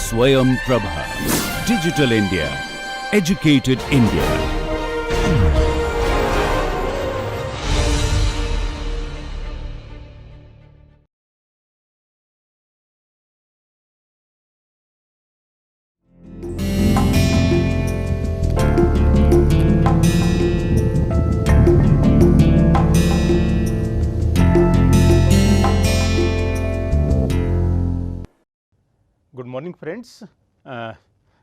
Swayam Prabha. Digital India. Educated India. Good morning, friends.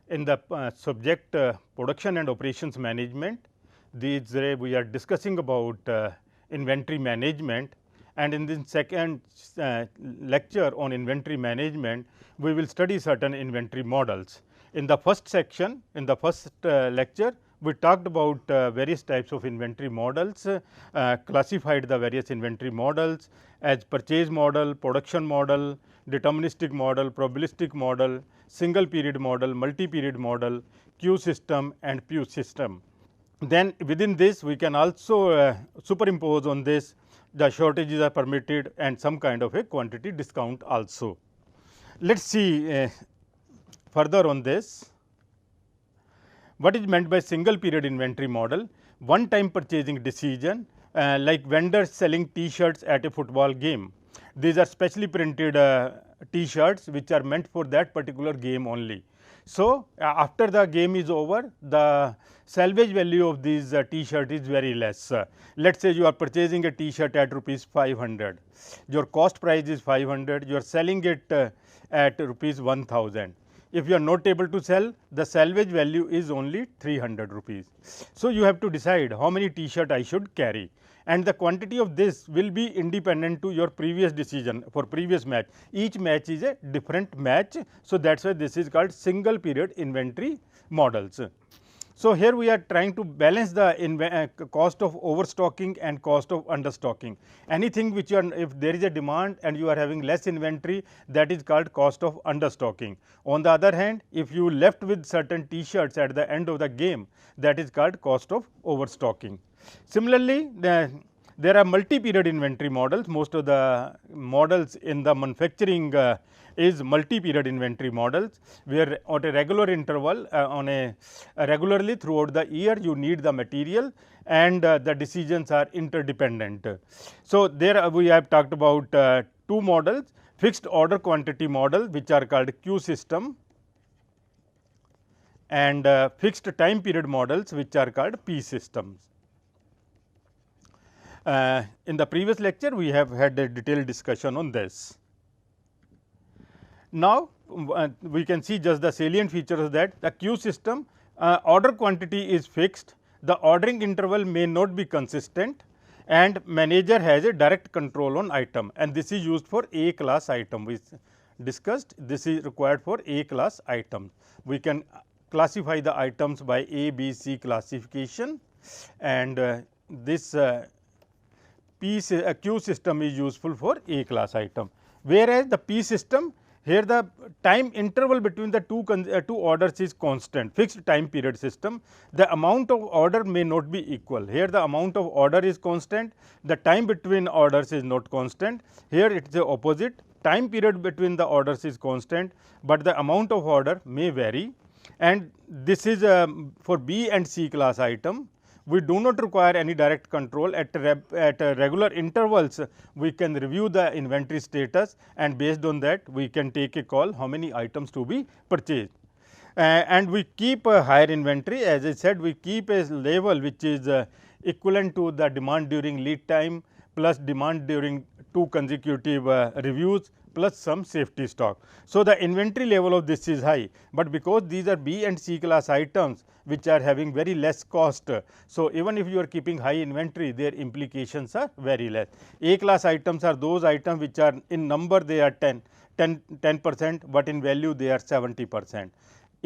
In the subject production and operations management, we are discussing about inventory management, and in this second lecture on inventory management, we will study certain inventory models. In the first section, in the first lecture, we talked about various types of inventory models, classified the various inventory models as purchase model, production model, deterministic model, probabilistic model, single period model, multi period model, Q system and P system. Then within this we can also superimpose on this the shortages are permitted and some kind of a quantity discount also. Let us see further on this. What is meant by single period inventory model? One time purchasing decision, like vendors selling T-shirts at a football game. These are specially printed T-shirts which are meant for that particular game only. So, after the game is over, the salvage value of these T-shirt is very less. Let us say you are purchasing a T-shirt at rupees 500, your cost price is 500, you are selling it at rupees 1000. If you are not able to sell, the salvage value is only 300 rupees. So, you have to decide how many T-shirt I should carry, and the quantity of this will be independent to your previous decision for previous match. Each match is a different match. So, that is why this is called single period inventory models. So, here we are trying to balance the cost of overstocking and cost of understocking. Anything which you are, if there is a demand and you are having less inventory, that is called cost of understocking. On the other hand, if you left with certain T-shirts at the end of the game, that is called cost of overstocking. Similarly, there are multi period inventory models. Most of the models in the manufacturing is multi period inventory models, where at a regular interval regularly throughout the year you need the material, and the decisions are interdependent. So, there we have talked about two models: fixed order quantity model, which are called Q system, and fixed time period models, which are called P systems. In the previous lecture, we have had a detailed discussion on this. Now, we can see just the salient features of that. The Q system, order quantity is fixed, the ordering interval may not be consistent, and manager has a direct control on item, and this is used for A class item. We discussed this is required for A class item. We can classify the items by A, B, C classification, and this Q system is useful for A class item, whereas the P system, here the time interval between the two orders is constant, fixed time period system. The amount of order may not be equal. Here the amount of order is constant, the time between orders is not constant. Here it is the opposite, time period between the orders is constant, but the amount of order may vary, and this is for B and C class item. We do not require any direct control. At regular intervals, we can review the inventory status, and based on that we can take a call how many items to be purchased. And we keep a higher inventory. As I said, we keep a level which is equivalent to the demand during lead time plus demand during 2 consecutive reviews plus some safety stock. So, the inventory level of this is high, but because these are B and C class items which are having very less cost. So, even if you are keeping high inventory, their implications are very less. A class items are those items which are in number they are 10%, but in value they are 70%.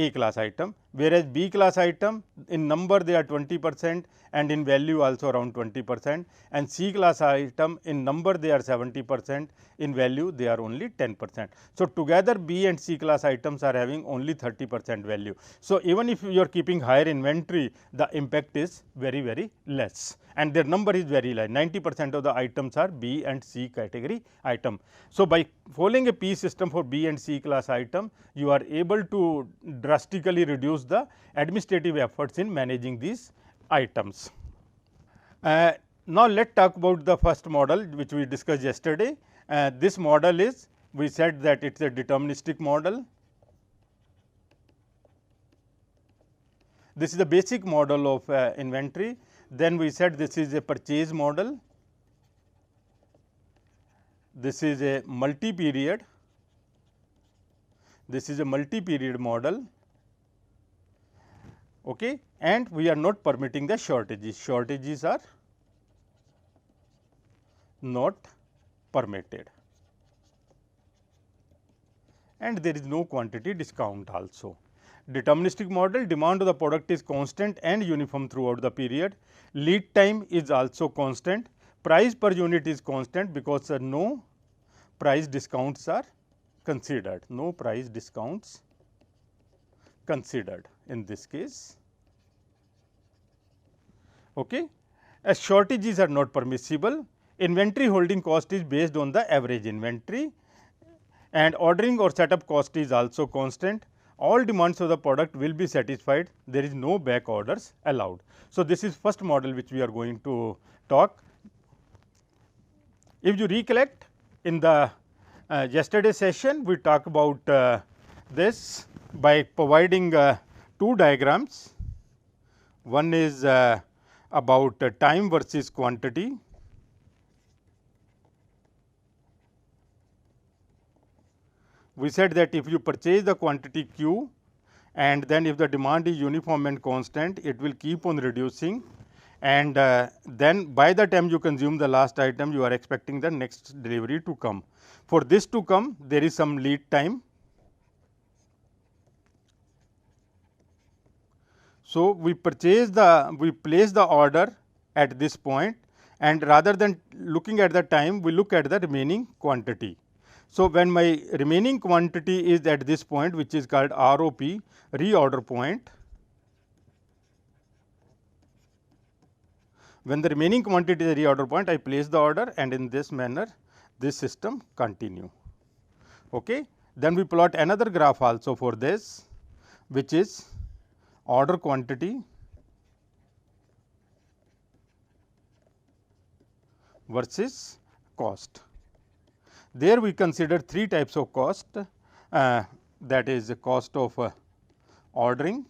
A class item, whereas B class item in number they are 20% and in value also around 20%, and C class item in number they are 70%, in value they are only 10%. So, together B and C class items are having only 30% value. So, even if you are keeping higher inventory, the impact is very less, and their number is very low. 90% of the items are B and C category item. So, by following a P system for B and C class item, you are able to drastically reduce the administrative efforts in managing these items. Now, let us talk about the first model which we discussed yesterday. This model is, we said that it is a deterministic model. This is the basic model of inventory. Then we said this is a purchase model. This is a multi-period. This is a multi-period model, okay, and we are not permitting the shortages. Shortages are not permitted, and there is no quantity discount also. Deterministic model, demand of the product is constant and uniform throughout the period. Lead time is also constant. Price per unit is constant because no price discounts are considered. No price discounts considered in this case. Okay. As shortages are not permissible, inventory holding cost is based on the average inventory, and ordering or setup cost is also constant. All demands of the product will be satisfied. There is no back orders allowed. So, this is first model which we are going to talk. If you recollect, in the yesterday session, we talked about this by providing two diagrams. One is about time versus quantity. We said that if you purchase the quantity Q, and then if the demand is uniform and constant, it will keep on reducing, and then by the time you consume the last item, you are expecting the next delivery to come. For this to come, there is some lead time. So, we place the order at this point, and rather than looking at the time, we look at the remaining quantity. So, when my remaining quantity is at this point, which is called ROP, reorder point. When the remaining quantity is a reorder point, I place the order, and in this manner this system continue. Okay. Then we plot another graph also for this, which is order quantity versus cost. There we consider three types of cost, that is the cost of ordering,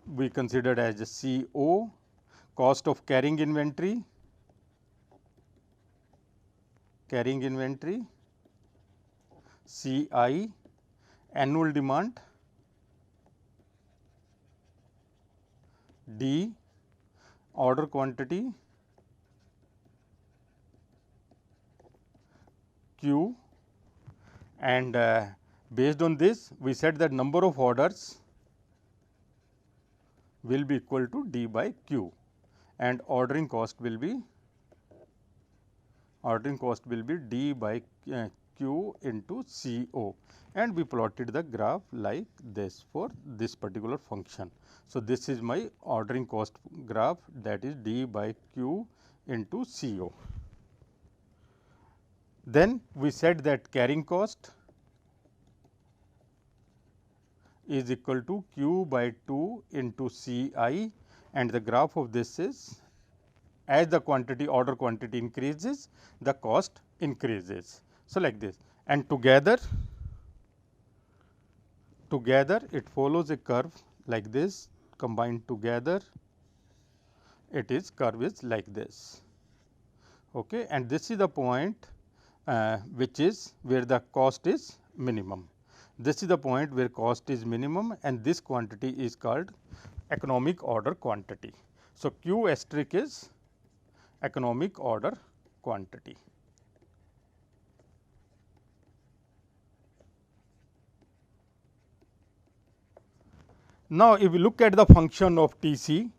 we considered as a CO, cost of carrying inventory, CI, annual demand, D, order quantity, Q, and based on this we said that number of orders will be equal to D by Q, and ordering cost will be D by Q into CO, and we plotted the graph like this for this particular function. So, this is my ordering cost graph, that is D by Q into CO. Then we said that carrying cost is equal to Q by 2 into CI, and the graph of this is, as the order quantity increases, the cost increases. So, like this, and together it follows a curve like this, combined together curve is like this, okay, and this is the point which is where the cost is minimum. This is the point where cost is minimum, and this quantity is called economic order quantity. So, Q asterisk is economic order quantity. Now, if we look at the function of Tc,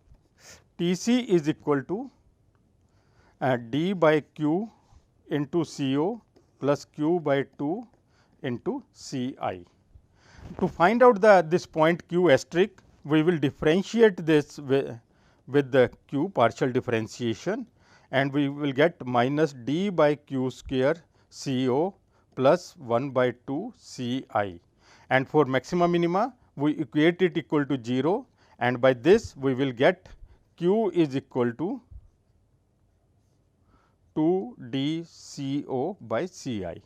Tc is equal to d by q into Co plus q by 2 into Ci. To find out this point q asterisk, we will differentiate this with the q partial differentiation, and we will get minus d by q square Co plus 1 by 2 Ci. And for maxima minima, we equate it equal to 0, and by this we will get q is equal to 2 d Co by Ci.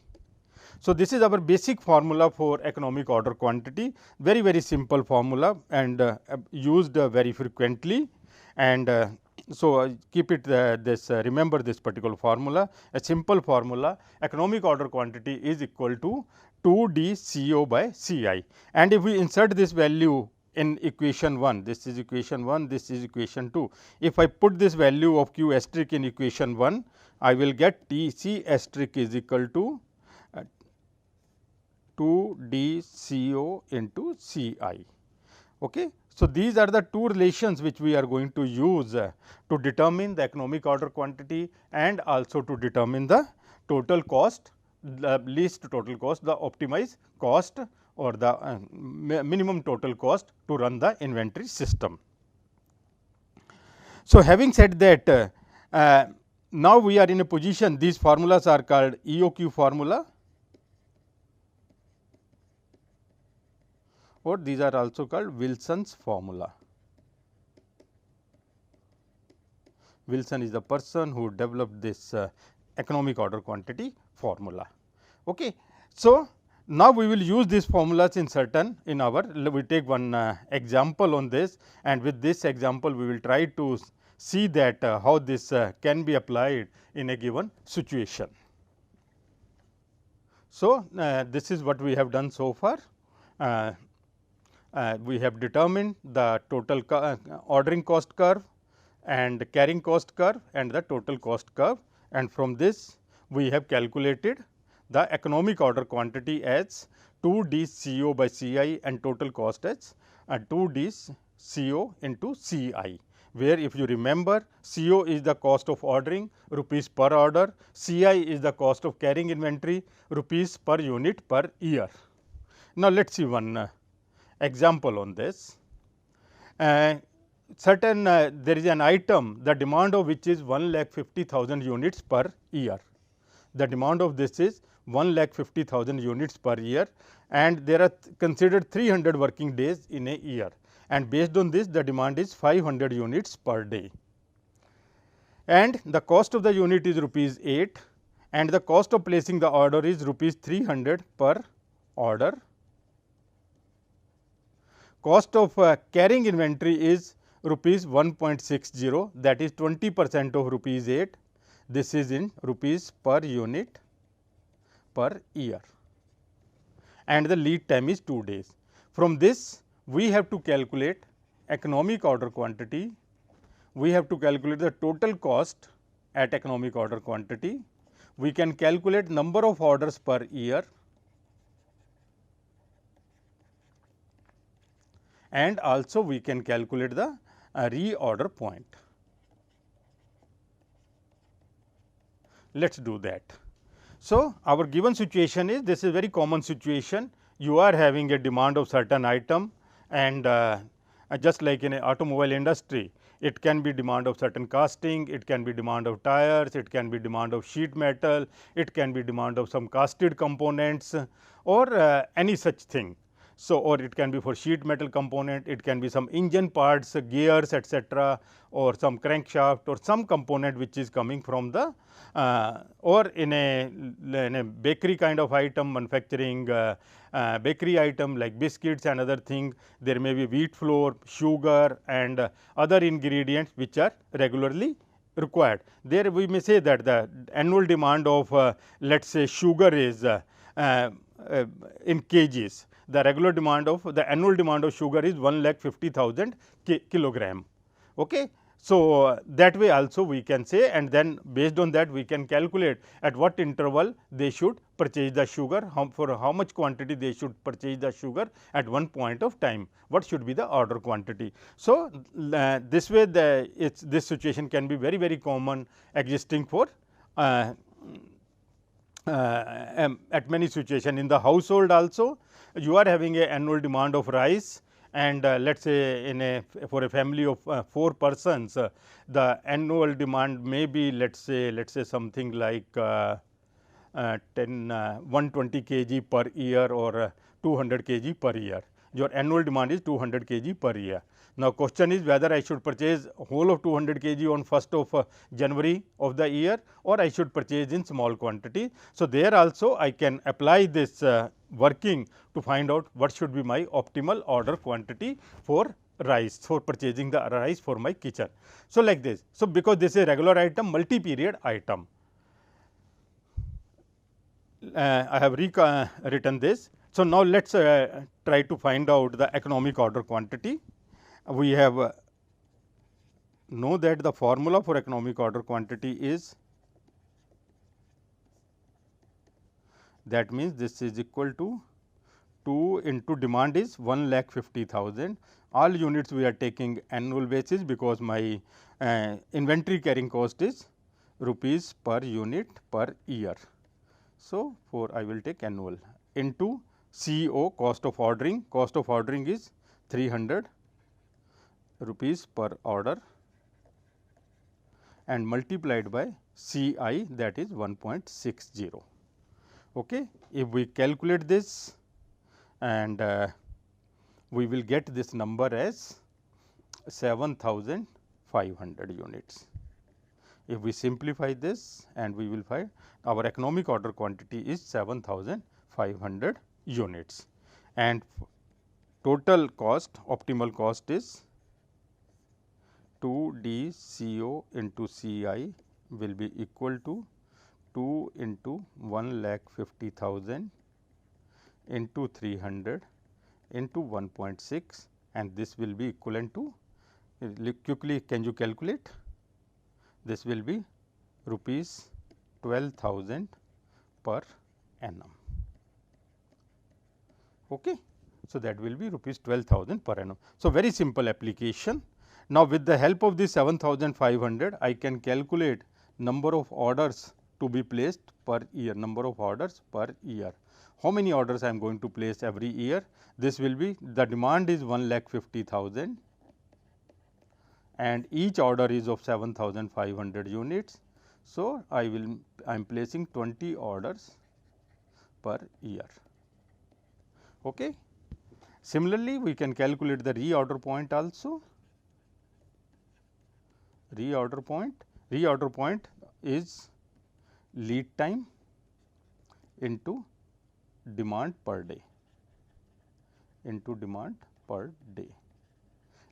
So, this is our basic formula for economic order quantity, very simple formula, and used very frequently, and so keep it remember this particular formula, a simple formula. Economic order quantity is equal to 2 d Co by Ci, and if we insert this value in equation 1, this is equation 1, this is equation 2. If I put this value of q asterisk in equation 1, I will get Tc asterisk is equal to 2 d Co into Ci. Okay. So, these are the two relations which we are going to use to determine the economic order quantity and also to determine the total cost, the least total cost, the optimized cost or the minimum total cost to run the inventory system. So, having said that, now we are in a position, these formulas are called EOQ formula, or these are also called Wilson's formula. Wilson is the person who developed this economic order quantity formula. Okay. So, now we will use these formulas in certain in our, we take one example on this, and with this example we will try to see that how this can be applied in a given situation. So, this is what we have done so far. We have determined the total ordering cost curve and carrying cost curve and the total cost curve, and from this we have calculated the economic order quantity as 2 d Co by Ci and total cost as 2 d Co into Ci, where if you remember, Co is the cost of ordering rupees per order, Ci is the cost of carrying inventory rupees per unit per year. Now, let us see one example on this. Certain there is an item, the demand of which is 1,50,000 units per year. The demand of this is 1,50,000 units per year, and there are considered 300 working days in a year, and based on this the demand is 500 units per day, and the cost of the unit is rupees 8, and the cost of placing the order is rupees 300 per order. Cost of carrying inventory is rupees 1.60, that is 20% of rupees 8. This is in rupees per unit per year, and the lead time is 2 days. From this we have to calculate economic order quantity, we have to calculate the total cost at economic order quantity, we can calculate number of orders per year, and also we can calculate the reorder point. Let us do that. So, our given situation is, this is very common situation, you are having a demand of certain item, and just like in a automobile industry, it can be demand of certain casting, it can be demand of tires, it can be demand of sheet metal, it can be demand of some casted components or any such thing. So, or it can be for sheet metal component, it can be some engine parts, gears, etc., or some crankshaft or some component which is coming from the or in a bakery kind of item, manufacturing bakery item like biscuits and other thing, there may be wheat flour, sugar and other ingredients which are regularly required. There we may say that the annual demand of let us say sugar is in kgs. The regular demand of the annual demand of sugar is 1,50,000 kilogram. Okay. So, that way also we can say, and then based on that we can calculate at what interval they should purchase the sugar, for how much quantity they should purchase the sugar at one point of time, what should be the order quantity. So, this way this situation can be very common existing for at many situations. In the household also, you are having a annual demand of rice, and let us say in a for a family of 4 persons, the annual demand may be let us say something like 120 kg per year or 200 kg per year. Your annual demand is 200 kg per year. Now, question is whether I should purchase whole of 200 kg on 1st of January of the year, or I should purchase in small quantity. So, there also I can apply this working to find out what should be my optimal order quantity for rice, for purchasing the rice for my kitchen. So, like this. So, because this is a regular item, multi period item, I have written this. So, now let us try to find out the economic order quantity. We have know that the formula for economic order quantity is, that means this is equal to 2 into demand is 1,50,000. All units we are taking annual basis, because my inventory carrying cost is rupees per unit per year. So, for I will take annual into CO, cost of ordering is 300 rupees per order, and multiplied by CI, that is 1.60. Okay. If we calculate this, and we will get this number as 7,500 units. If we simplify this, and we will find our economic order quantity is 7,500 units, and total cost, optimal cost is 2 DCO into CI will be equal to 2 into 1,50,000 into 300 into 1.6, and this will be equivalent to, quickly can you calculate, this will be rupees 12,000 per annum. Okay. So, that will be rupees 12,000 per annum. So, very simple application. Now, with the help of this 7,500, I can calculate number of orders to be placed per year, number of orders per year. How many orders I am going to place every year? This will be, the demand is 1,50,000 and each order is of 7,500 units. So, I am placing 20 orders per year. Okay. Similarly, we can calculate the reorder point also. Reorder point is lead time into demand per day,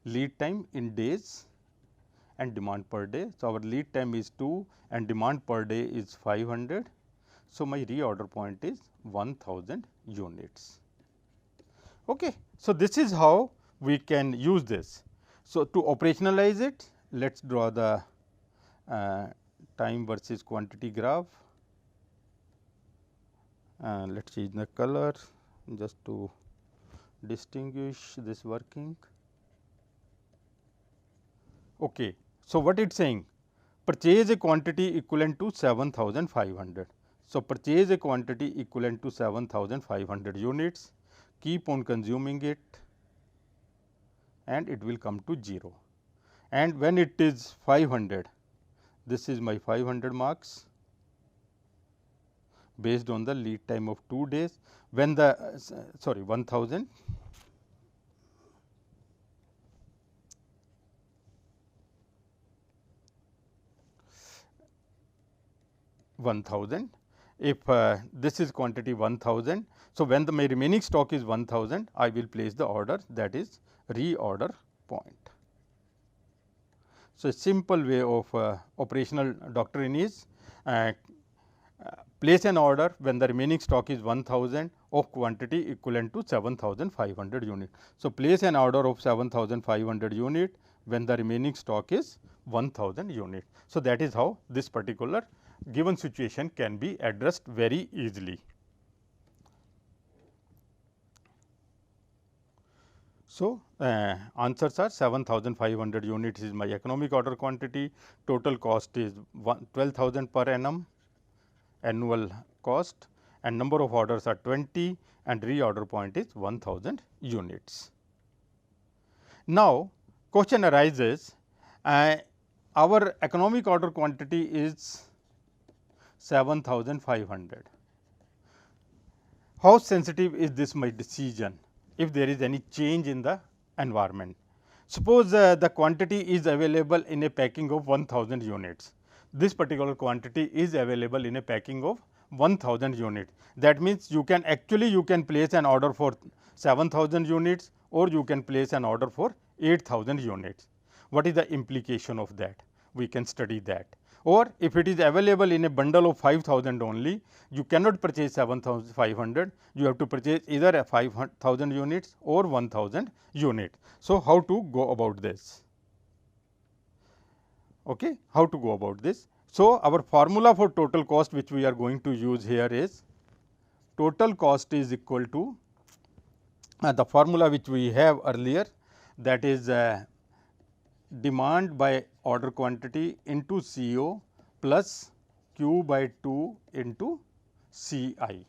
lead time in days and demand per day. So, our lead time is 2 and demand per day is 500. So, my reorder point is 1000 units. Okay. So, this is how we can use this. So, to operationalize it, let us draw the time versus quantity graph. Let us change the color just to distinguish this working. Okay. So, what it is saying? Purchase a quantity equivalent to 7,500. So, purchase a quantity equivalent to 7,500 units, keep on consuming it and it will come to 0. And when it is 500, this is my 500 marks based on the lead time of 2 days. When the 1000, if this is quantity 1000. So, when my remaining stock is 1000, I will place the order, that is reorder point. So, a simple way of operational doctrine is place an order when the remaining stock is 1000 of quantity equivalent to 7,500 unit. So, place an order of 7,500 unit when the remaining stock is 1000 units. So, that is how this particular given situation can be addressed very easily. So, answers are 7500 units is my economic order quantity, total cost is 12,000 per annum annual cost, and number of orders are 20 and reorder point is 1000 units. Now, question arises, our economic order quantity is 7500. How sensitive is this my decision if there is any change in the environment? Suppose the quantity is available in a packing of 1000 units. This particular quantity is available in a packing of 1000 units. That means, you can place an order for 7000 units or you can place an order for 8000 units. What is the implication of that? We can study that. Or if it is available in a bundle of 5000 only, you cannot purchase 7500, you have to purchase either 5000 units or 1000 units. So, how to go about this? Okay, how to go about this? So, our formula for total cost which we are going to use here is total cost is equal to the formula which we have earlier, that is demand by order quantity into CO plus Q by 2 into CI.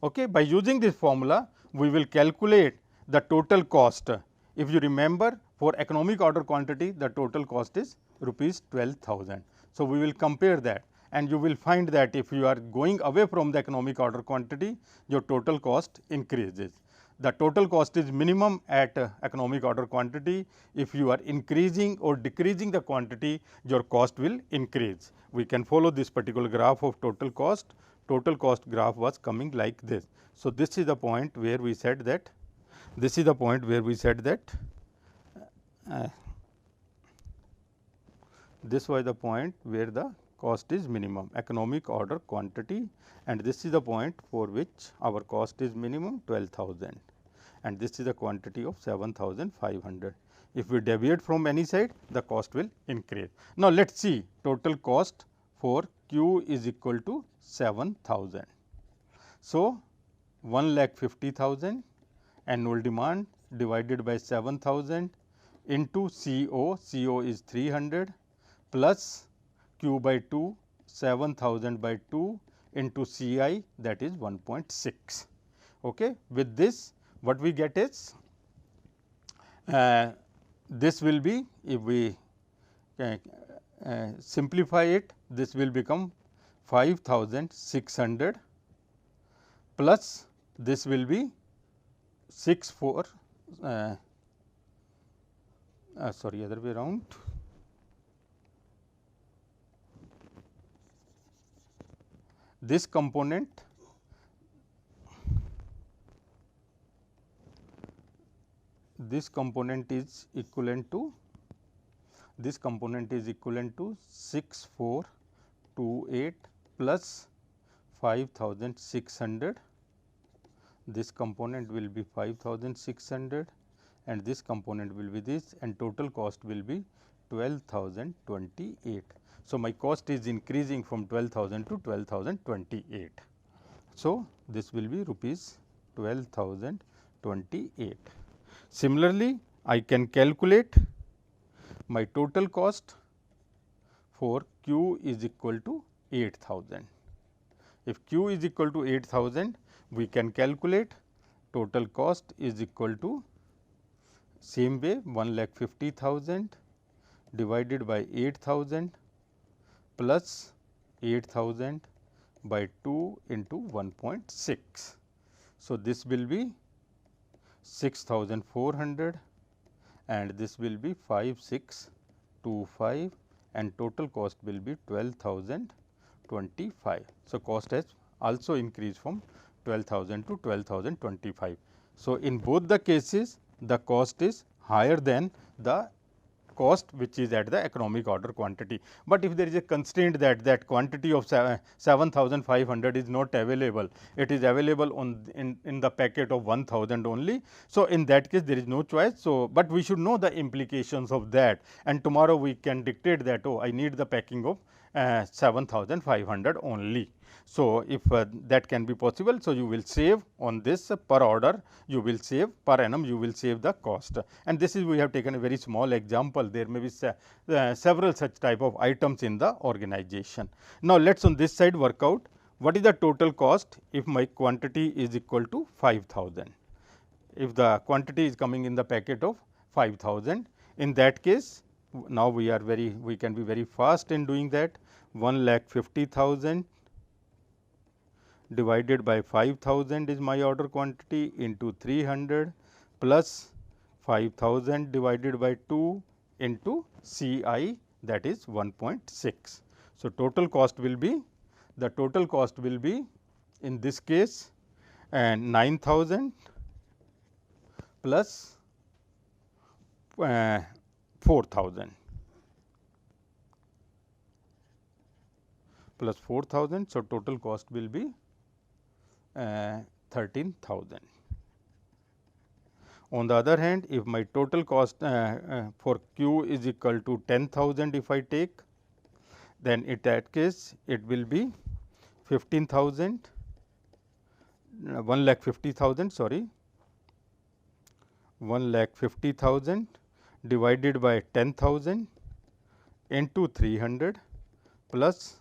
Okay. By using this formula, we will calculate the total cost. If you remember, for economic order quantity, the total cost is rupees 12,000. So, we will compare that, and you will find that if you are going away from the economic order quantity, your total cost increases. The total cost is minimum at economic order quantity. If you are increasing or decreasing the quantity, your cost will increase. We can follow this particular graph of total cost. Total cost graph was coming like this. So, this is the point where we said that this was the point where the cost is minimum, economic order quantity, and this is the point for which our cost is minimum 12,000, and this is the quantity of 7500. If we deviate from any side, the cost will increase. Now, let us see total cost for Q is equal to 7000. So, 1,50,000 annual demand divided by 7000 into CO, CO is 300 plus Q by 2, 7000 by 2 into CI, that is 1.6. Okay. With this, what we get is this will be, if we simplify it, this will become 5600 plus this will be 64 sorry, other way around. This component is equivalent to 6428 plus 5600. This component will be 5600 and this component will be this, and total cost will be 12,028. So, my cost is increasing from 12,000 to 12,028. So, this will be rupees 12,028. Similarly, I can calculate my total cost for Q is equal to 8,000. If Q is equal to 8,000, we can calculate total cost is equal to same way 1,50,000 divided by 8,000 plus 8,000 by 2 into 1.6. So, this will be 6,400 and this will be 5625 and total cost will be 12,025. So, cost has also increased from 12,000 to 12,025. So, in both the cases, the cost is higher than the cost which is at the economic order quantity. But if there is a constraint that quantity of 7,500 is not available, it is available in the packet of 1,000 only. So, in that case there is no choice. So, but we should know the implications of that, and tomorrow we can dictate that, oh, I need the packing of 7,500 only. So, if that can be possible, so you will save on this per order, you will save per annum, you will save the cost. And this is, we have taken a very small example. There may be several such type of items in the organization. Now, let us on this side work out what is the total cost if my quantity is equal to 5,000. If the quantity is coming in the packet of 5,000, in that case, now we can be very fast in doing that. 1,50,000 divided by 5,000 is my order quantity into 300 plus 5,000 divided by 2 into CI, that is 1.6. So, total cost will be, the total cost will be in this case 9,000 plus 4,000 plus 4,000. So, total cost will be 13,000. On the other hand, if my total cost for Q is equal to 10,000 if I take, then in that case it will be 15,000, 1,50,000, sorry, 1,50,000 divided by 10,000 into 300 plus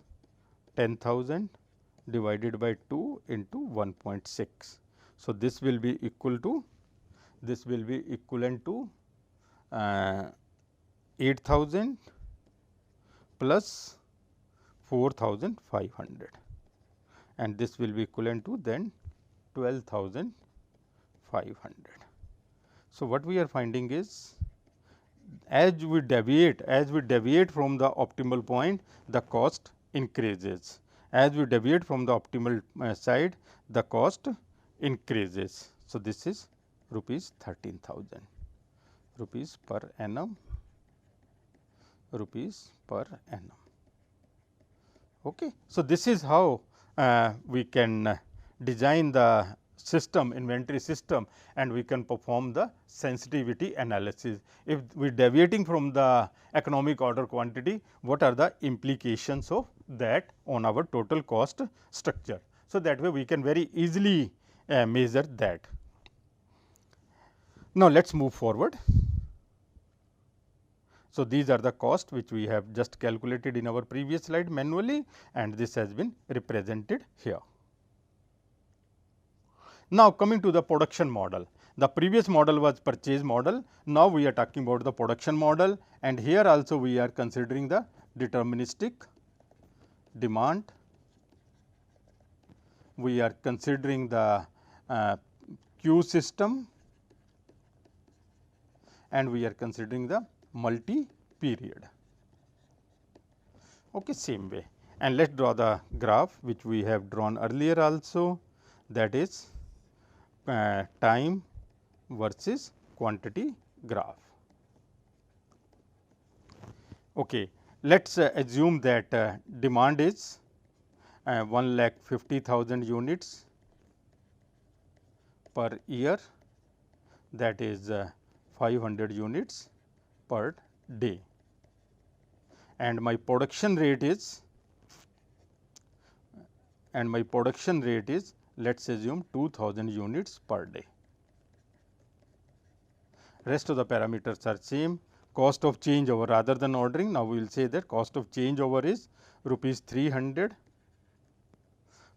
10,000 divided by 2 into 1.6. So, this will be equal to, this will be equivalent to 8,000 plus 4,500, and this will be equivalent to then 12,500. So, what we are finding is, as we deviate from the optimal point, the cost increases. As we deviate from the optimal side, the cost increases. So, this is rupees 13,000 rupees per annum, rupees per annum. Okay. So, this is how we can design the system, inventory system, and we can perform the sensitivity analysis. If we are deviating from the economic order quantity, what are the implications of that on our total cost structure. So, that way we can very easily measure that. Now, let us move forward. So, these are the costs which we have just calculated in our previous slide manually, and this has been represented here. Now, coming to the production model. The previous model was purchase model. Now, we are talking about the production model, and here also we are considering the deterministic demand. We are considering the queue system, and we are considering the multi period. Okay, same way, and let us draw the graph which we have drawn earlier also, that is time versus quantity graph. Okay. Let us assume that demand is 1,50,000 units per year, that is 500 units per day, and my production rate is, let us assume 2,000 units per day. Rest of the parameters are same. Cost of changeover rather than ordering, now we will say that cost of changeover is rupees 300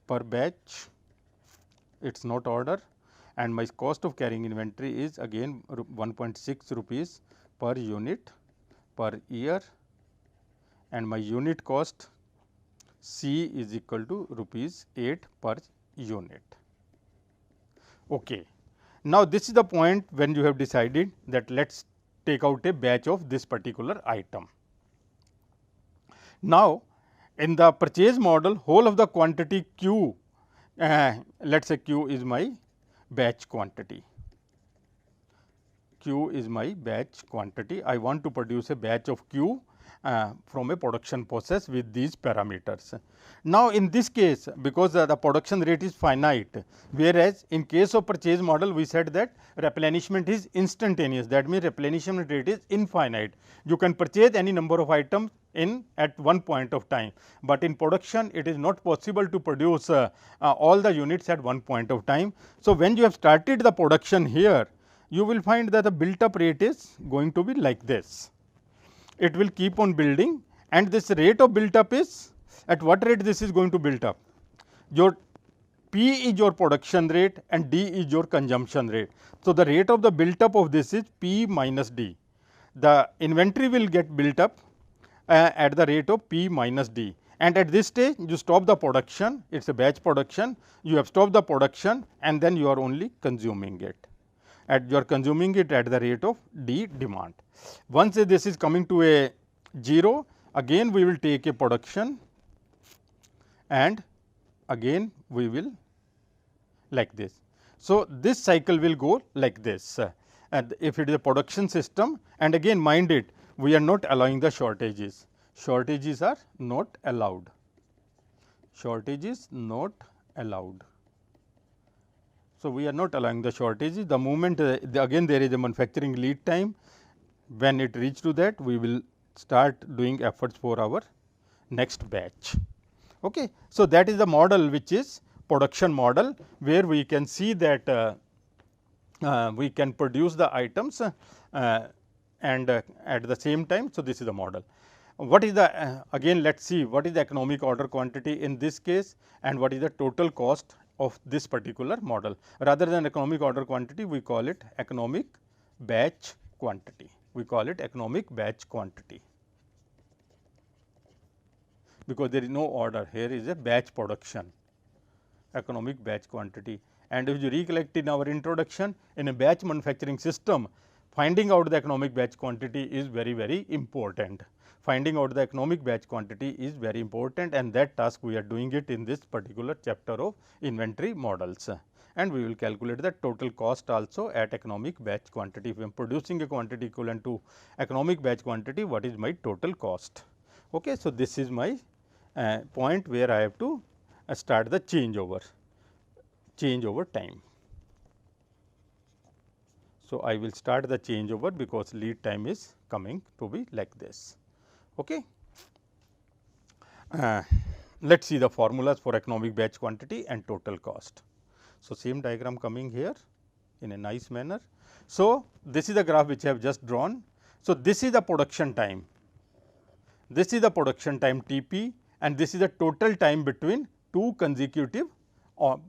per batch, it is not order, and my cost of carrying inventory is again 1.6 rupees per unit per year, and my unit cost C is equal to rupees 8 per unit. Okay. Now, this is the point when you have decided that let us take out a batch of this particular item. Now, in the purchase model, whole of the quantity Q, let us say Q is my batch quantity, Q Q is my batch quantity. I want to produce a batch of Q from a production process with these parameters. Now, in this case, because the production rate is finite, whereas in case of purchase model we said that replenishment is instantaneous, that means replenishment rate is infinite. You can purchase any number of items in at one point of time, but in production it is not possible to produce all the units at one point of time. So, when you have started the production here, you will find that the built up rate is going to be like this. It will keep on building, and this rate of built up is at what rate this is going to build up. Your P is your production rate and D is your consumption rate. So, the rate of the built up of this is P minus D. The inventory will get built up at the rate of P minus D, and at this stage you stop the production, it is a batch production, you have stopped the production and then you are only consuming it. You are consuming it at the rate of D demand. Once this is coming to a 0, again we will take a production and again we will like this. So, this cycle will go like this, and if it is a production system, and again mind it, we are not allowing the shortages. Shortages are not allowed. Shortages not allowed. So, we are not allowing the shortages. The moment again there is a manufacturing lead time, when it reach to that we will start doing efforts for our next batch. Okay. So, that is the model which is production model, where we can see that we can produce the items and at the same time. So, this is the model. What is the again let us see what is the economic order quantity in this case and what is the total cost of this particular model. Rather than economic order quantity, we call it economic batch quantity. We call it economic batch quantity, because there is no order, here is a batch production, economic batch quantity. And if you recollect in our introduction, in a batch manufacturing system, finding out the economic batch quantity is very important. Finding out the economic batch quantity is very important, and that task we are doing it in this particular chapter of inventory models. And we will calculate the total cost also at economic batch quantity. If I am producing a quantity equivalent to economic batch quantity, what is my total cost? Okay. So, this is my point where I have to start the changeover time. So, I will start the changeover because lead time is coming to be like this. Okay. Let us see the formulas for economic batch quantity and total cost. So, same diagram coming here in a nice manner. So, this is the graph which I have just drawn. So, this is the production time, this is the production time T p, and this is the total time between two consecutive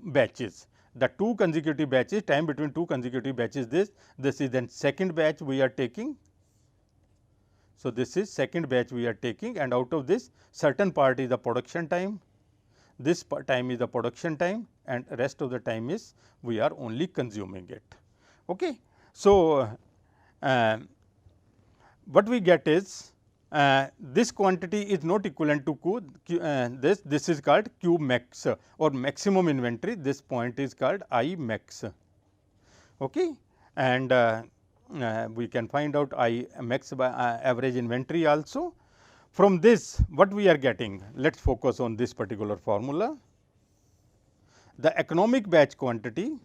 batches. The two consecutive batches, time between two consecutive batches, this is then second batch we are taking. So, this is second batch we are taking, and out of this certain part is the production time, this time is the production time, and rest of the time is we are only consuming it. Okay. So, what we get is this quantity is not equivalent to Q, this is called Q max or maximum inventory, this point is called I max. Okay. And we can find out I max by average inventory also. From this what we are getting, let us focus on this particular formula. The economic batch quantity,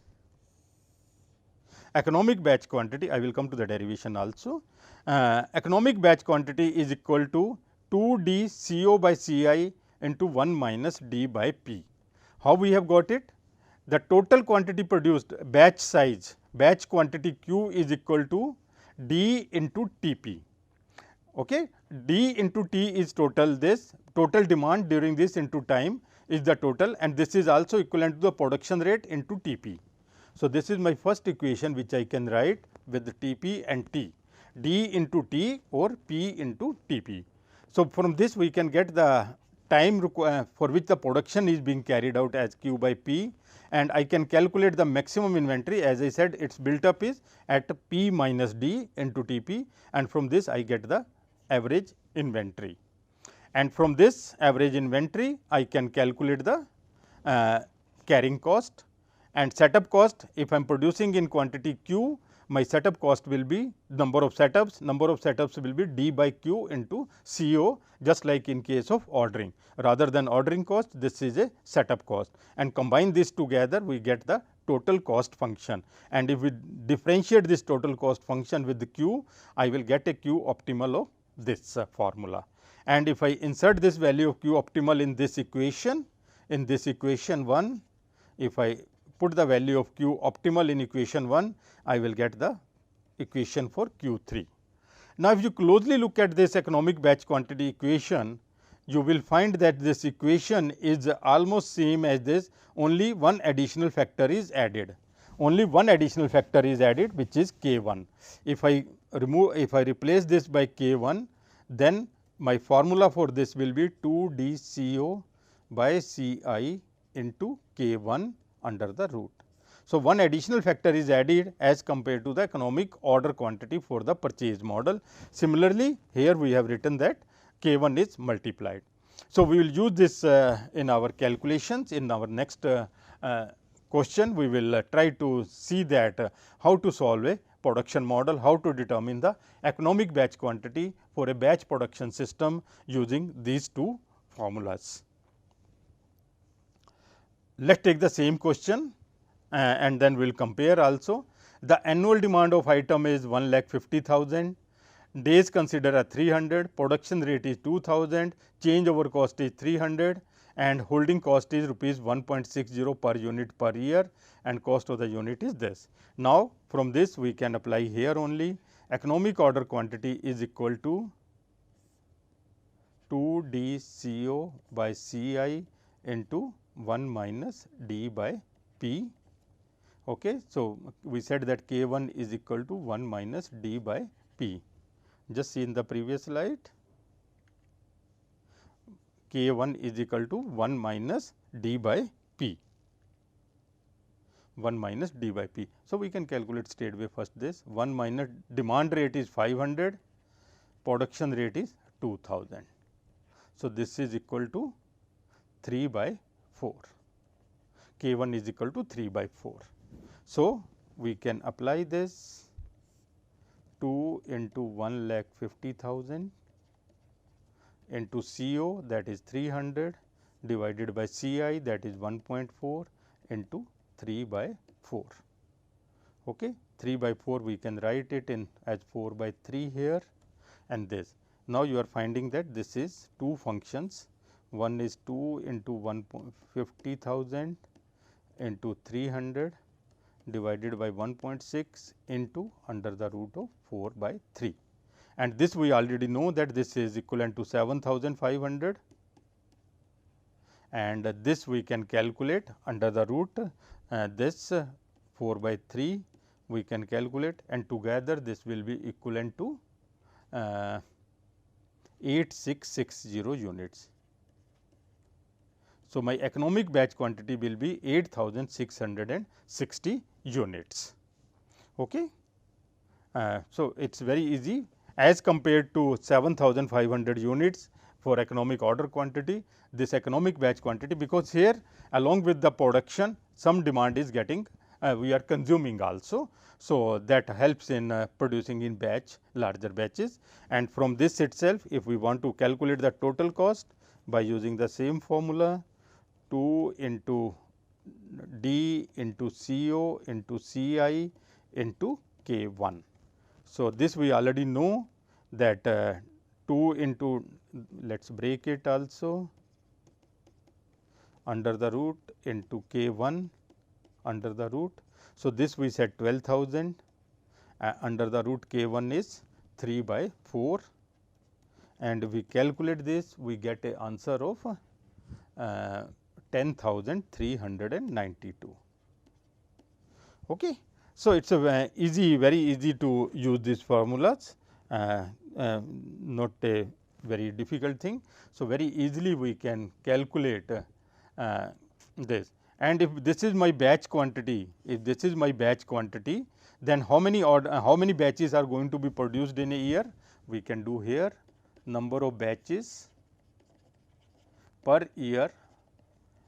I will come to the derivation also. Economic batch quantity is equal to 2 D CO by Ci into 1 minus D by P. How we have got it? The total quantity produced, batch size, batch quantity Q is equal to D into T p. Okay. D into T is total, this total demand during this into time is the total, and this is also equivalent to the production rate into T p. So, this is my first equation which I can write with the T p and T, D into T or P into T p. So, from this we can get the time for which the production is being carried out as Q by P, and I can calculate the maximum inventory, as I said its built up is at P minus D into T p, and from this I get the average inventory. And from this average inventory I can calculate the carrying cost and setup cost. If I am producing in quantity Q, my setup cost will be number of setups will be D by Q into CO, just like in case of ordering. Rather than ordering cost, this is a setup cost, and combine this together we get the total cost function. And if we differentiate this total cost function with the Q, I will get a Q optimal of this formula. And if I insert this value of Q optimal in this equation 1, if I put the value of Q optimal in equation 1, I will get the equation for Q 3. Now, if you closely look at this economic batch quantity equation, you will find that this equation is almost same as this, only one additional factor is added. Only one additional factor is added, which is K 1. If I replace this by K 1, then my formula for this will be 2 D CO by C I into K 1 under the root. So, one additional factor is added as compared to the economic order quantity for the purchase model. Similarly, here we have written that K 1 is multiplied. So, we will use this in our calculations. In our next question, we will try to see that how to solve a production model, how to determine the economic batch quantity for a batch production system using these two formulas. Let us take the same question and then we will compare also. The annual demand of item is 1,50,000, days consider are 300, production rate is 2000, changeover cost is 300 and holding cost is rupees 1.60 per unit per year, and cost of the unit is this. Now, from this we can apply here only economic order quantity is equal to 2 D CO by C I into 1 minus D by P. Okay. So, we said that K 1 is equal to 1 minus D by P. Just see in the previous slide, K 1 is equal to 1 minus D by P, 1 minus D by P. So, we can calculate straight away first this 1 minus demand rate is 500, production rate is 2000. So, this is equal to 3 by 4, K 1 is equal to 3 by 4. So, we can apply this 2 into 1,50,000 into CO, that is 300, divided by CI, that is 1.4 into 3 by 4. Okay. 3 by 4 we can write it in as 4 by 3 here, and this. Now, you are finding that this is two functions, one is 2 into 150,000 into 300 divided by 1.6 into under the root of 4 by 3, and this we already know that this is equivalent to 7,500, and this we can calculate under the root this 4 by 3 we can calculate, and together this will be equivalent to 8660 units. So, my economic batch quantity will be 8660 units. Okay. So, it is very easy as compared to 7,500 units for economic order quantity, this economic batch quantity, because here along with the production some demand is getting we are consuming also. So, that helps in producing in batch larger batches, and from this itself if we want to calculate the total cost by using the same formula 2 into D into CO into CI into K 1. So, this we already know that 2 into, let us break it also, under the root into K 1 under the root. So, this we said 12,000 under the root K 1 is 3 by 4, and we calculate this we get a answer of 10,392. Okay. So, it is a very easy to use these formulas, not a very difficult thing. So, very easily we can calculate this, and if this is my batch quantity, then how many batches are going to be produced in a year? We can do here number of batches per year,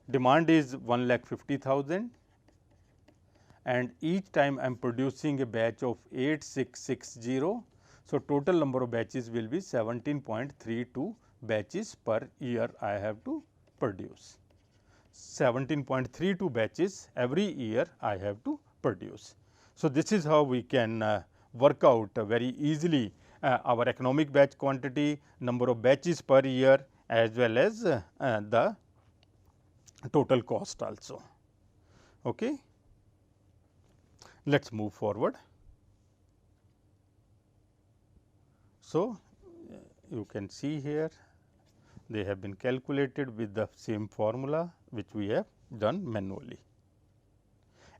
demand is 1,50,000 and each time I am producing a batch of 8660. So, total number of batches will be 17.32 batches per year I have to produce. 17.32 batches every year I have to produce. So, this is how we can work out very easily our economic batch quantity, number of batches per year, as well as the total cost also. Okay. Let us move forward. So, you can see here they have been calculated with the same formula which we have done manually.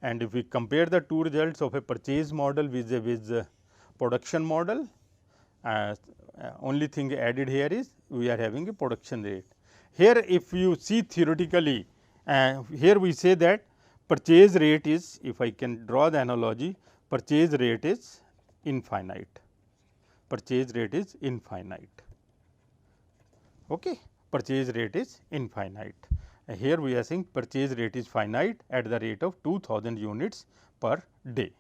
And if we compare the two results of a purchase model with production model, only thing added here is we are having a production rate. Here if you see theoretically, here we say that purchase rate is, if I can draw the analogy, purchase rate is infinite. Purchase rate is infinite. Okay. Purchase rate is infinite. Here we are saying purchase rate is finite at the rate of 2000 units per day.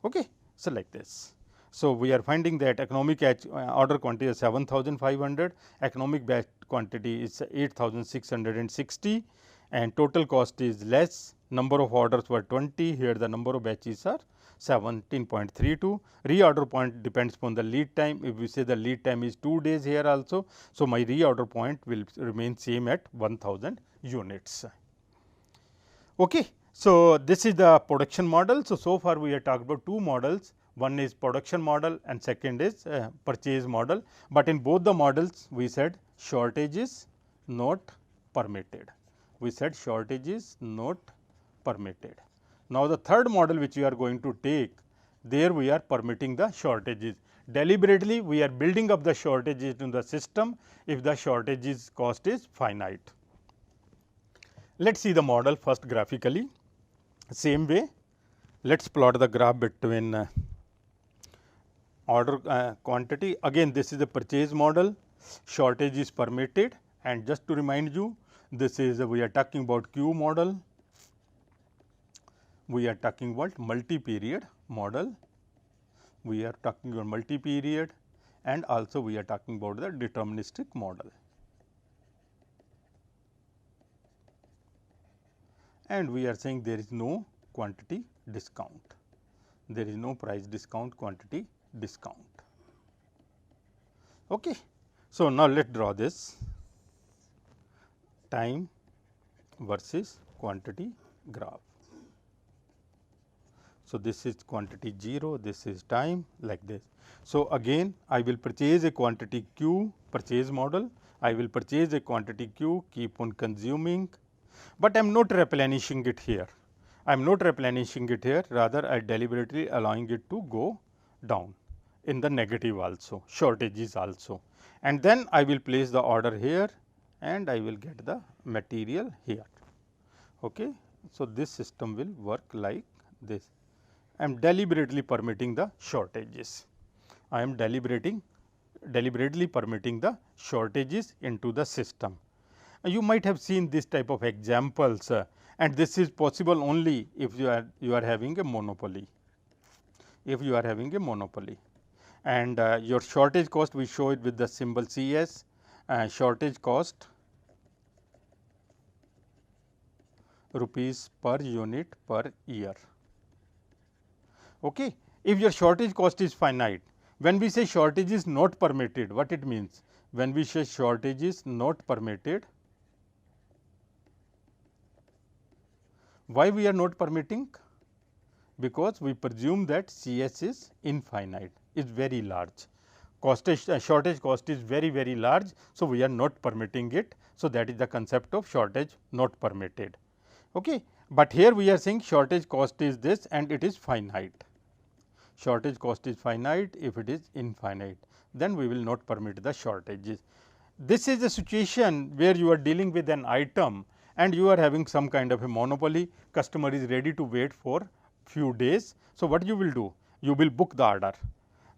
Okay. So, like this. So, we are finding that economic order quantity is 7500, economic batch quantity is 8660 and total cost is less, number of orders were 20, here the number of batches are 17.32. Reorder point depends upon the lead time. If we say the lead time is 2 days here also, so my reorder point will remain same at 1000 units. Okay. So, this is the production model. So far we have talked about two models. One is production model and second is purchase model, but in both the models we said shortage is not permitted. We said shortage is not permitted. Now, the third model which we are going to take, there we are permitting the shortages. Deliberately we are building up the shortages in the system if the shortages cost is finite. Let us see the model first graphically. Same way, let us plot the graph between order quantity. Again this is a purchase model, shortage is permitted, and just to remind you, this is we are talking about Q model, we are talking about multi-period model, we are talking about multi-period, and also we are talking about the deterministic model. And we are saying there is no quantity discount, there is no price discount, quantity discount. Okay. So, now let us draw this time versus quantity graph. So, this is quantity 0, this is time, like this. So, again I will purchase a quantity Q, purchase model, I will purchase a quantity Q, keep on consuming, but I am not replenishing it here. I am not replenishing it here, rather I deliberately allowing it to go down in the negative also, shortages also, and then I will place the order here and I will get the material here. Okay. So, this system will work like this. I am deliberately permitting the shortages. I am deliberately permitting the shortages into the system. You might have seen this type of examples and this is possible only if you are having a monopoly. If you are having a monopoly, and your shortage cost, we show it with the symbol CS, shortage cost rupees per unit per year. Okay. If your shortage cost is finite, when we say shortage is not permitted, what it means? When we say shortage is not permitted, why we are not permitting? Because we presume that CS is infinite, is very large, shortage cost is very large. So, we are not permitting it. So, that is the concept of shortage not permitted. Okay. But here we are saying shortage cost is this and it is finite. Shortage cost is finite, if it is infinite, then we will not permit the shortages. This is a situation where you are dealing with an item and you are having some kind of a monopoly, customer is ready to wait for few days. So, what you will do? You will book the order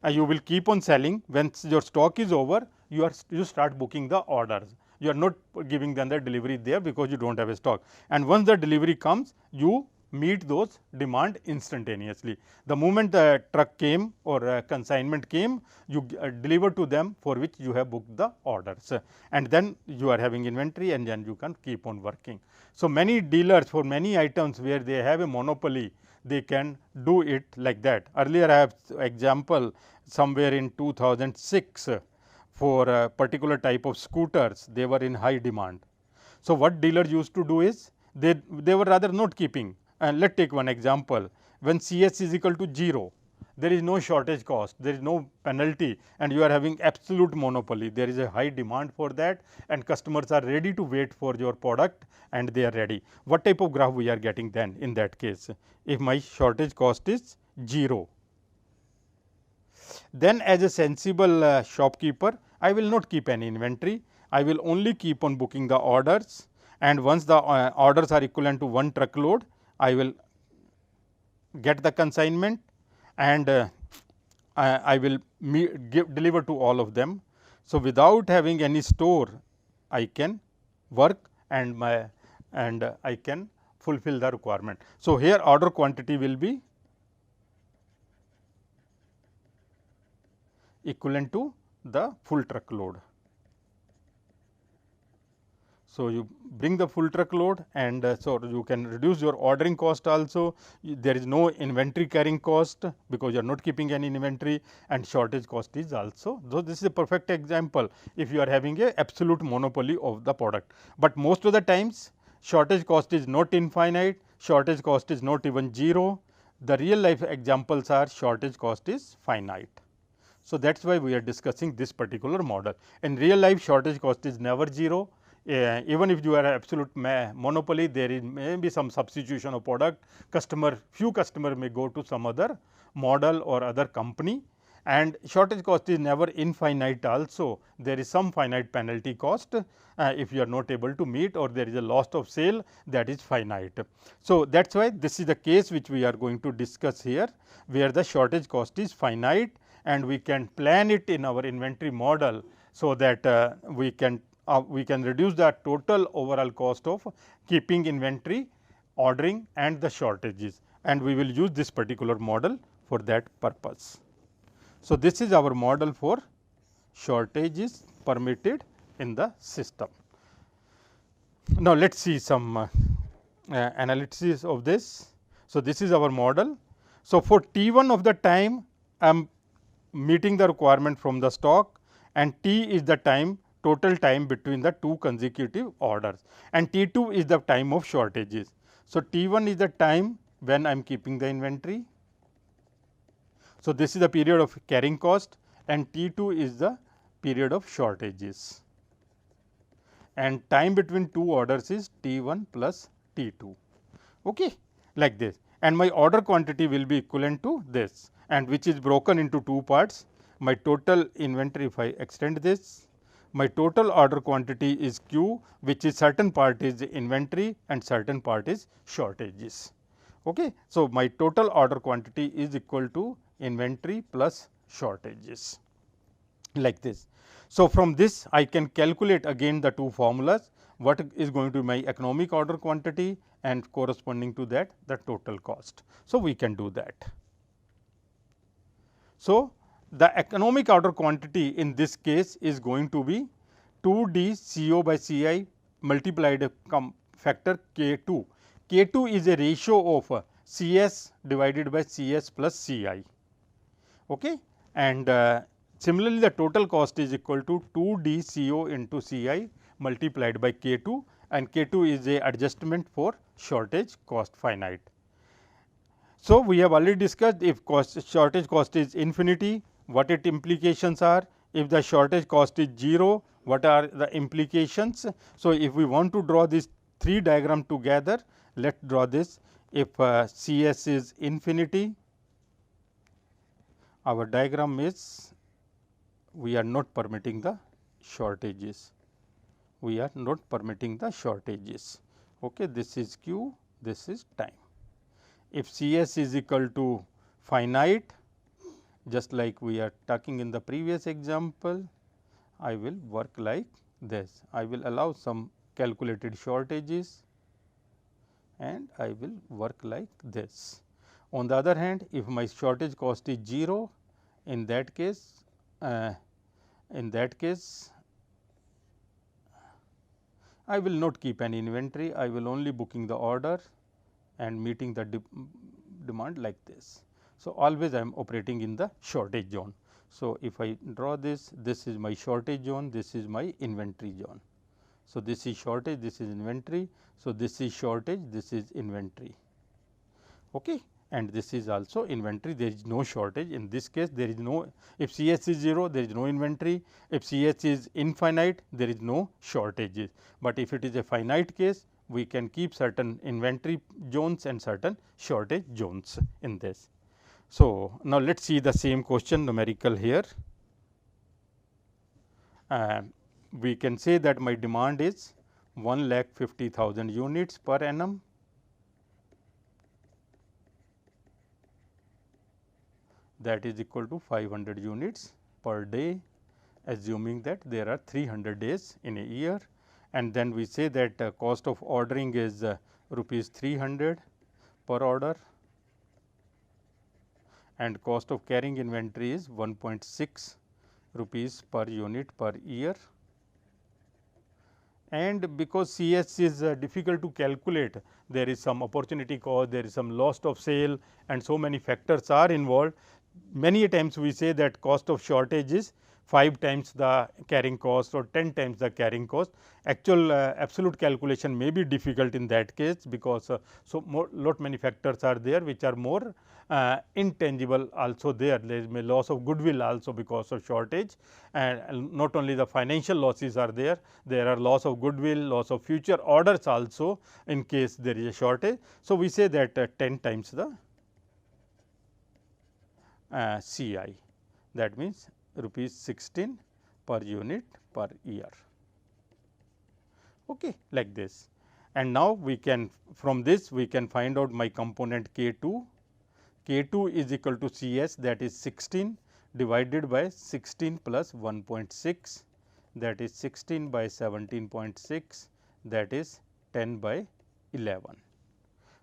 and you will keep on selling. When your stock is over, you start booking the orders. You are not giving them the delivery there because you do not have a stock, and once the delivery comes, you meet those demand instantaneously. The moment the truck came or consignment came, you deliver to them for which you have booked the orders, and then you are having inventory and then you can keep on working. So, many dealers for many items where they have a monopoly, they can do it like that. Earlier I have example somewhere in 2006 for a particular type of scooters, they were in high demand. So, what dealers used to do is they were rather not keeping, and let us take one example. When CS is equal to 0, there is no shortage cost, there is no penalty, and you are having absolute monopoly. There is a high demand for that, and customers are ready to wait for your product, and they are ready. What type of graph we are getting then in that case? If my shortage cost is 0, then as a sensible shopkeeper, I will not keep any inventory. I will only keep on booking the orders, and once the orders are equivalent to 1 truckload, I will get the consignment, and I will deliver to all of them. So, without having any store, I can work and I can fulfill the requirement. So, here order quantity will be equivalent to the full truckload. So, you bring the full truckload, and so you can reduce your ordering cost also. There is no inventory carrying cost because you are not keeping any inventory, and shortage cost is also. So, this is a perfect example if you are having a absolute monopoly of the product, but most of the times shortage cost is not infinite, shortage cost is not even 0. The real life examples are shortage cost is finite. So, that is why we are discussing this particular model. In real life, shortage cost is never 0. Even if you are absolute monopoly, there is may be some substitution of product. Few customer may go to some other model or other company, and shortage cost is never infinite also. There is some finite penalty cost if you are not able to meet, or there is a loss of sale, that is finite. So, that is why this is the case which we are going to discuss here, where the shortage cost is finite, and we can plan it in our inventory model. So, that we can reduce the total overall cost of keeping inventory, ordering, and the shortages, and we will use this particular model for that purpose. So, this is our model for shortages permitted in the system. Now, let us see some analysis of this. So, this is our model. So, for T1 of the time, I am meeting the requirement from the stock, and T is the time, total time between the 2 consecutive orders, and T2 is the time of shortages. So, T1 is the time when I am keeping the inventory. So, this is the period of carrying cost, and T2 is the period of shortages, and time between 2 orders is T1 plus T2, okay, like this, and my order quantity will be equivalent to this, and which is broken into 2 parts. My total inventory, if I extend this, my total order quantity is Q, which is certain part is inventory and certain part is shortages. Okay. So, my total order quantity is equal to inventory plus shortages, like this. So, from this I can calculate again the 2 formulas, what is going to be my economic order quantity and corresponding to that the total cost. So, we can do that. So, the economic order quantity in this case is going to be 2 D CO by CI multiplied a factor K2. K2 is a ratio of CS divided by CS plus CI. Okay. And similarly, the total cost is equal to 2 D CO into CI multiplied by K2, and K2 is a adjustment for shortage cost finite. So, we have already discussed if shortage cost is infinity, what its implications are. If the shortage cost is 0, what are the implications. So, if we want to draw these 3 diagram together, let us draw this. If CS is infinity, our diagram is we are not permitting the shortages. We are not permitting the shortages. Okay, this is Q, this is time. If CS is equal to finite, just like we are talking in the previous example, I will work like this. I will allow some calculated shortages, and I will work like this. On the other hand, if my shortage cost is 0, in that case I will not keep any inventory, I will only booking the order and meeting the demand like this. So, always I am operating in the shortage zone. So, if I draw this, this is my shortage zone, this is my inventory zone. So, this is shortage, this is inventory. So, this is shortage, this is inventory. Okay. And this is also inventory, there is no shortage. In this case, there is no, if CS is 0, there is no inventory. If CS is infinite, there is no shortages. But if it is a finite case, we can keep certain inventory zones and certain shortage zones in this. So, now let us see the same question numerical here. We can say that my demand is 1,50,000 units per annum. That is equal to 500 units per day, assuming that there are 300 days in a year. And then we say that cost of ordering is rupees 300 per order, and cost of carrying inventory is 1.6 rupees per unit per year. And because CS is difficult to calculate, there is some opportunity cost, there is some loss of sale, and so many factors are involved. Many times we say that cost of shortage is 5 times the carrying cost or 10 times the carrying cost. Actual absolute calculation may be difficult in that case, because so lot many factors are there which are more intangible also there. There is loss of goodwill also because of shortage, and not only the financial losses are there, there are loss of goodwill, loss of future orders also in case there is a shortage. So, we say that 10 times the CI, that means rupees 16 per unit per year, okay, like this. And now, we can from this we can find out my component K 2. K 2 is equal to C s, that is 16 divided by 16 plus 1.6, that is 16 by 17.6, that is 10 by 11.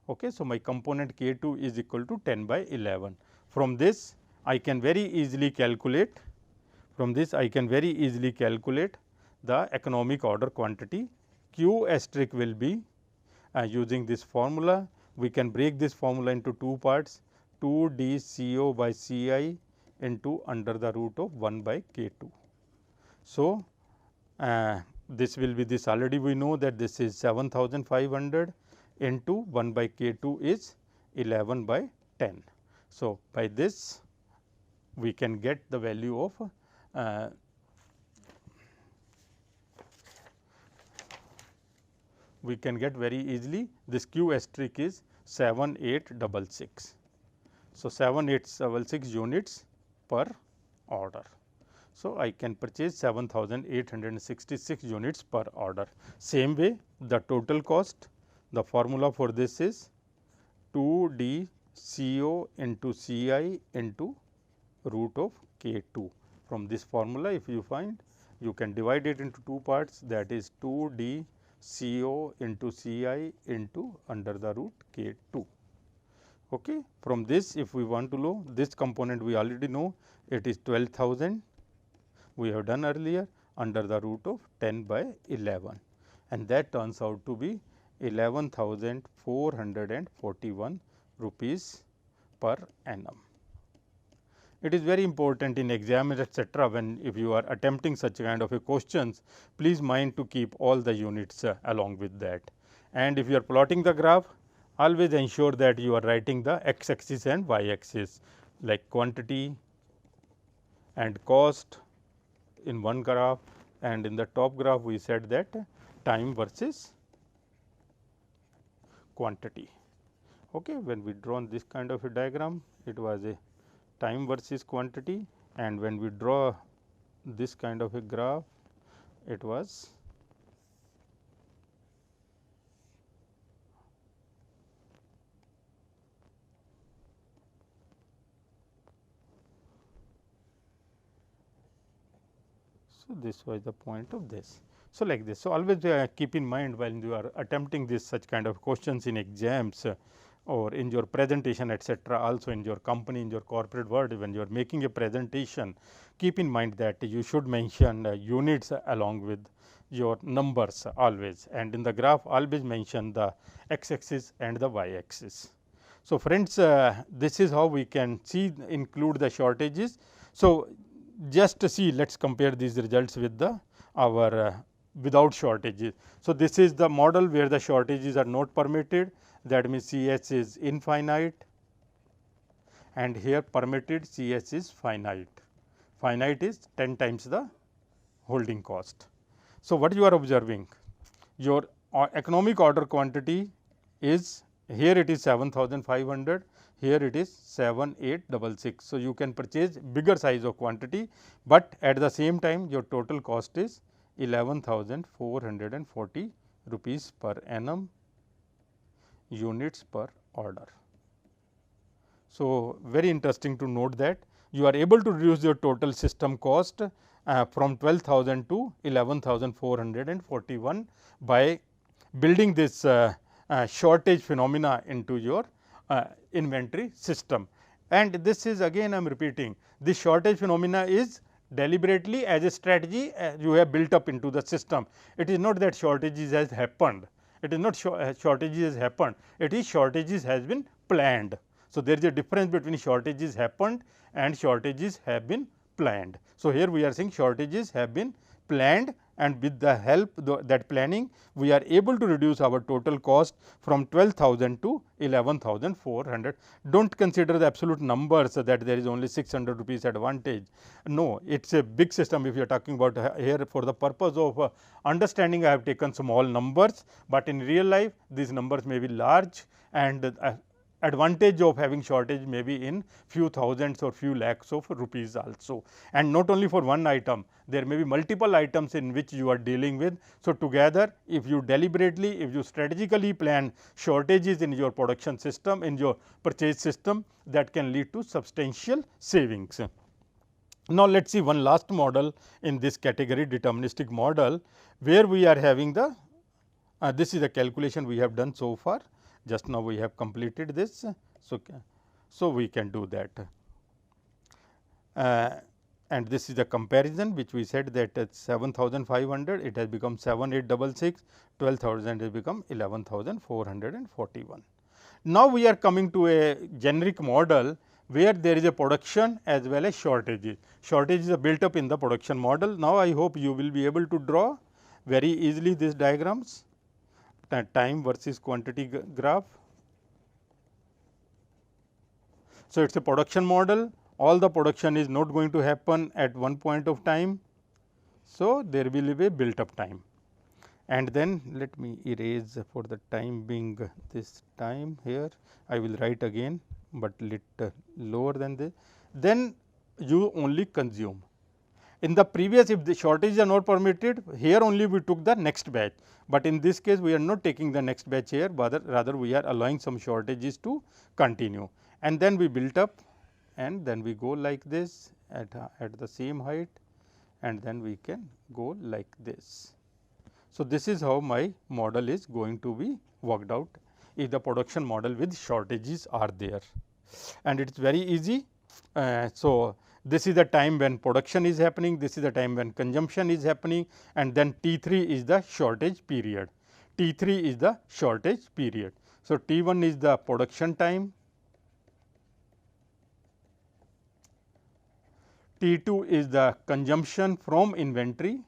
Okay. So, my component K 2 is equal to 10 by 11. From this I can very easily calculate, the economic order quantity. Q asterisk will be using this formula. We can break this formula into two parts, 2 d CO by CI into under the root of 1 by K 2. So, this will be this, already we know that this is 7,500 into 1 by K 2 is 11 by 10. So, by this we can get the value of we can get very easily this Q asterisk is 7866. So, 7866 units per order. So, I can purchase 7,866 units per order. Same way, the total cost, the formula for this is 2 d CO into CI into root of K 2. From this formula, if you find, you can divide it into two parts, that is 2 d CO into CI into under the root K 2. Okay. From this, if we want to know this component, we already know it is 12,000, we have done earlier, under the root of 10 by 11, and that turns out to be 11,441 rupees per annum. It is very important in exams etc., when if you are attempting such kind of a questions, please mind to keep all the units along with that. And if you are plotting the graph, always ensure that you are writing the x axis and y axis, like quantity and cost in one graph, and in the top graph we said that time versus quantity. Okay. When we drawn this kind of a diagram, it was a time versus quantity, and when we draw this kind of a graph, it was so this was the point of this. So, like this. So, always keep in mind while you are attempting this such kind of questions in exams or in your presentation etcetera, also in your company, in your corporate world, when you are making a presentation, keep in mind that you should mention units along with your numbers always, and in the graph always mention the x axis and the y axis. So, friends, this is how we can see include the shortages. So, just see, let us compare these results with the our without shortages. So, this is the model where the shortages are not permitted, that means C s is infinite, and here permitted C s is finite. Finite is 10 times the holding cost. So, what you are observing? Your economic order quantity is here it is 7,500, here it is 7,866. So, you can purchase bigger size of quantity, but at the same time your total cost is 11,440 rupees per annum, units per order. So, very interesting to note that you are able to reduce your total system cost from 12,000 to 11,441 by building this shortage phenomena into your inventory system. And this is again I am repeating, this shortage phenomena is deliberately as a strategy you have built up into the system. It is not that shortages has happened, it is not shortages has happened, it is shortages has been planned. So, there is a difference between shortages happened and shortages have been planned. So, here we are saying shortages have been planned, and with the help that planning we are able to reduce our total cost from 12,000 to 11,400. Do not consider the absolute numbers that there is only 600 rupees advantage. No, it is a big system. If you are talking about here for the purpose of understanding, I have taken small numbers, but in real life these numbers may be large, and advantage of having shortage may be in few thousands or few lakhs of rupees also, and not only for one item, there may be multiple items in which you are dealing with. So, together if you deliberately, if you strategically plan shortages in your production system, in your purchase system, that can lead to substantial savings. Now, let us see one last model in this category, deterministic model, where we are having the this is the calculation we have done so far. Just now we have completed this. So, we can do that. And this is the comparison which we said that at 7,500 it has become 7,866, 12,000 has become 11,441. Now, we are coming to a generic model where there is a production as well as shortages. Shortages are built up in the production model. Now, I hope you will be able to draw very easily these diagrams. Time versus quantity graph. So, it is a production model, all the production is not going to happen at one point of time. So, there will be a built up time, and then let me erase for the time being this time here, I will write again, but little lower than this. Then you only consume. In the previous, if the shortages are not permitted, here only we took the next batch, but in this case we are not taking the next batch here, rather we are allowing some shortages to continue, and then we built up, and then we go like this at the same height, and then we can go like this. So, this is how my model is going to be worked out if the production model with shortages are there, and it is very easy. So, this is the time when production is happening, this is the time when consumption is happening, and then T3 is the shortage period. T3 is the shortage period. So, T1 is the production time, T2 is the consumption from inventory,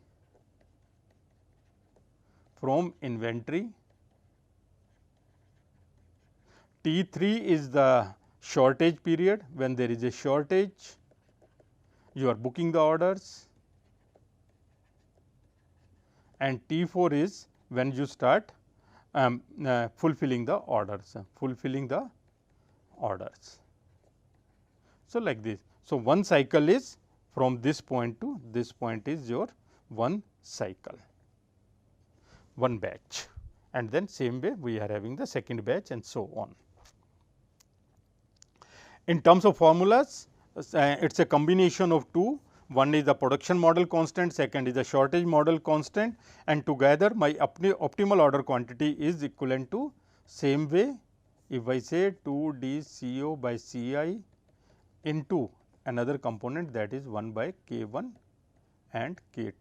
T3 is the shortage period, when there is a shortage you are booking the orders, and T4 is when you start fulfilling the orders, So, like this. So, one cycle is from this point to this point is your one cycle, one batch, and then same way we are having the second batch and so on. In terms of formulas, it is a combination of two. one is the production model constant, second is the shortage model constant, and together my optimal order quantity is equivalent to same way if I say 2 d Co by Ci into another component, that is 1 by K1 and K2.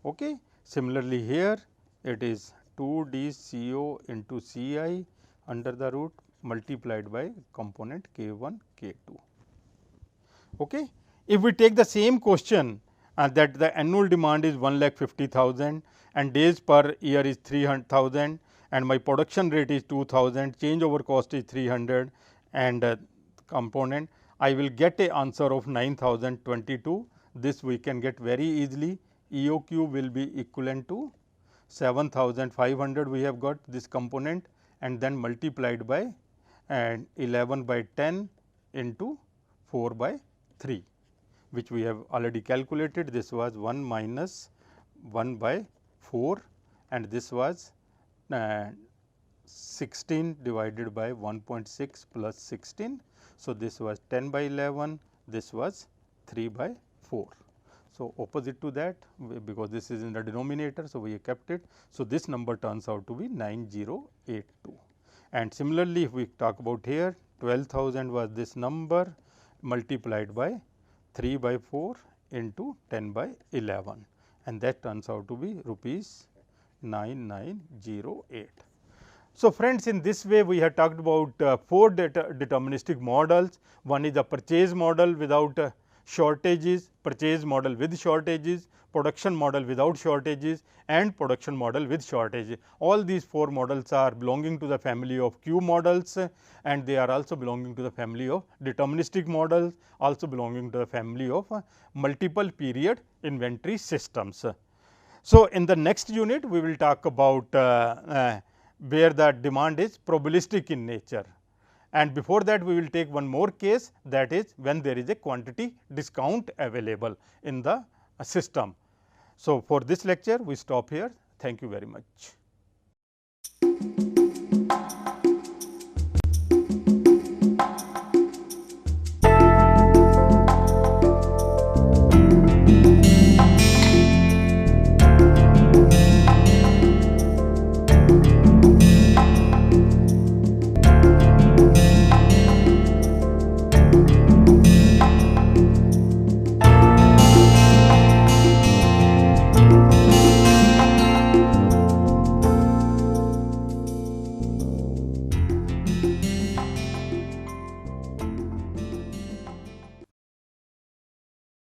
Okay. Similarly, here it is 2 d Co into Ci under the root multiplied by component K1 K2. Okay. If we take the same question that the annual demand is 1,50,000 and days per year is 300,000 and my production rate is 2,000, changeover cost is 300 and component, I will get a answer of 9,022. This we can get very easily. EOQ will be equivalent to 7,500, we have got this component and then multiplied by and 11 by 10 into 4 by 3, which we have already calculated. This was 1 minus 1 by 4 and this was 16 divided by 1.6 plus 16. So, this was 10 by 11, this was 3 by 4. So, opposite to that, because this is in the denominator, so we have kept it. So, this number turns out to be 9082. And similarly, if we talk about here 12,000 was this number multiplied by 3 by 4 into 10 by 11 and that turns out to be rupees 9908. So, friends, in this way we have talked about 4 deterministic models. One is the purchase model without shortages, purchase model with shortages, production model without shortages and production model with shortages. All these 4 models are belonging to the family of Q models and they are also belonging to the family of deterministic models, also belonging to the family of multiple period inventory systems. So, in the next unit we will talk about where the demand is probabilistic in nature. And before that we will take one more case, that is when there is a quantity discount available in the system. So, for this lecture we stop here. Thank you very much.